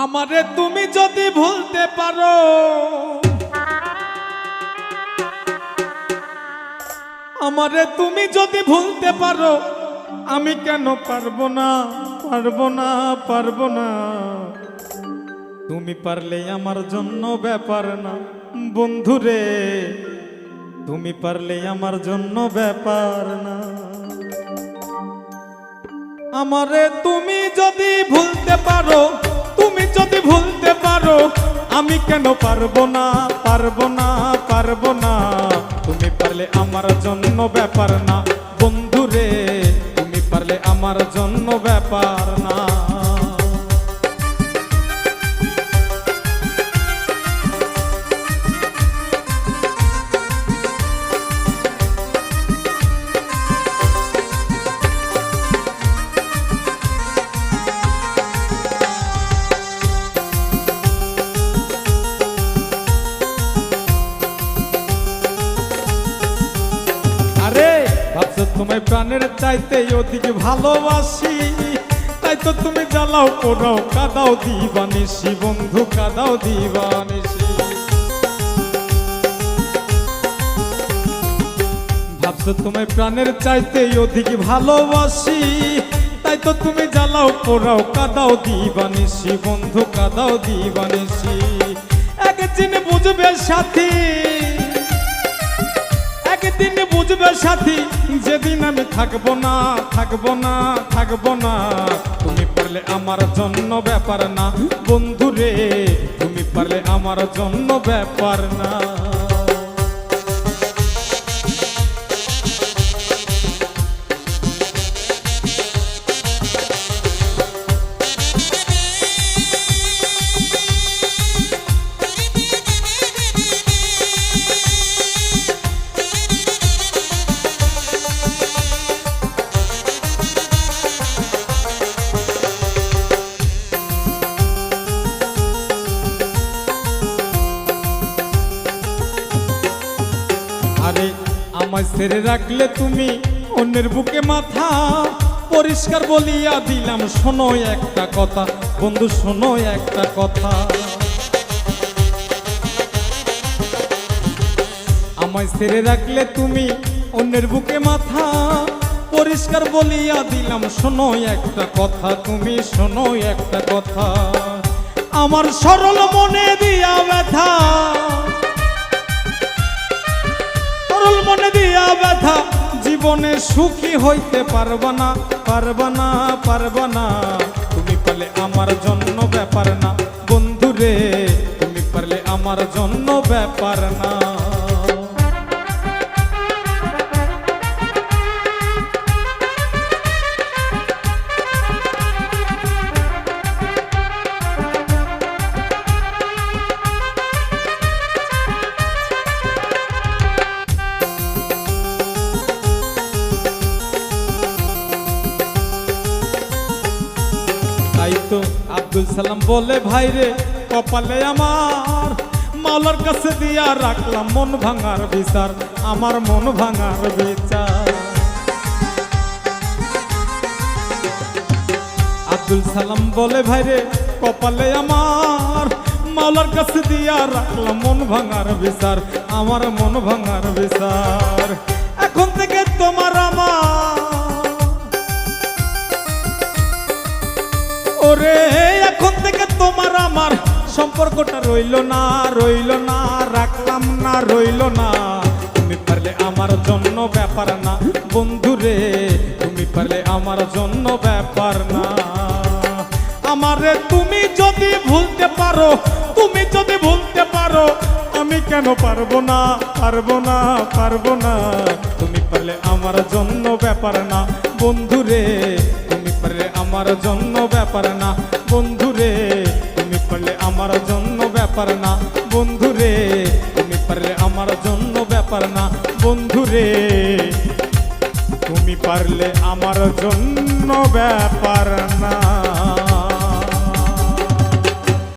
আমারে তুমি যদি ভুলতে পারো, আমারে তুমি যদি ভুলতে পারো, আমি কেন পারবো না, পারবো না, পারবো না। তুমি পারলে আমার জন্য ব্যাপার না বন্ধুরে, তুমি পারলে আমার জন্য ব্যাপার না। আমারে তুমি যদি ভুলতে পারো, তুমি যদি ভুলতে পারো, আমি কেন পারবো না, পারবো না, পারবো না। তুমি পারলে আমার জন্য ব্যাপার না বন্ধুরে, তুমি পারলে আমার জন্য ব্যাপার না। ভাবছো তোমায় প্রাণের চাইতে অধিক ভালোবাসি, তাই তো তুমি জ্বালাও পোড়াও কাদাও দিবানিসি বন্ধু, কাদাও দিবানিসি। ভাবছো তোমায় প্রাণের চাইতে অধিক ভালোবাসি, তাই তো তুমি জ্বালাও পোড়াও কাদাও দিবানিসি বন্ধু, কাদাও দিবানিসি। একদিন বুঝবে সাথী, একদিন বুঝবে সাথী, যেদিন আমি থাকবো না, থাকবো না, থাকবো না। তুমি পারলে আমার জন্য ব্যাপার না বন্ধুরে, তুমি পারলে আমার জন্য ব্যাপার না। আরে আমায় ছেড়ে রাখলে তুমি অন্যের বুকে মাথা, পরিষ্কার বলিয়া দিলাম শোনো একটা কথা বন্ধু, শোনো একটা কথা। আমায় ছেড়ে রাখলে তুমি অন্যের বুকে মাথা, পরিষ্কার বলিয়া দিলাম শোনো একটা কথা, তুমি শোনো একটা কথা। আমার সরল মনে দিয়া ব্যথা, সরল মনে দিয়া ব্যথা, জীবনে সুখী হইতে পারবা না, পারবা না, পারবা না। তুমি পারলে আমার জন্য ব্যাপার না বন্ধুরে, তুমি পারলে আমার জন্য ব্যাপার না। তাই তো আব্দুল সালাম বলে ভাইরে কপালে আমার, মাওলার কাছে দিয়া রাখলাম মন ভাঙার বিচার, আমার মন ভাঙার বিচার। আব্দুল সালাম বলে ভাইরে কপালে আমার, মাওলার কাছে দিয়া রাখলাম মন ভাঙার বিচার, আমার মন ভাঙার বিচার। এখন থেকে তোমার আমার, ওরে এখন থেকে তোমার আমার সম্পর্কটা রইল না, রইল না, রাখলাম না, রইল না। তুমি পারলে আমার জন্য ব্যাপার না বন্ধুরে, তুমি পারলে আমার জন্য ব্যাপার না। আমারে তুমি যদি ভুলতে পারো, তুমি যদি ভুলতে পারো, আমি কেন পারবো না, পারবো না, পারবো না। তুমি পারলে আমার জন্য ব্যাপার না বন্ধুরে, তুমি পারলে আমার জন্য ব্যাপার না বন্ধুরে, তুমি পারলে আমার জন্য ব্যাপার না বন্ধুরে, তুমি পারলে আমার জন্য ব্যাপার না বন্ধুরে, তুমি পারলে আমার জন্য ব্যাপার না।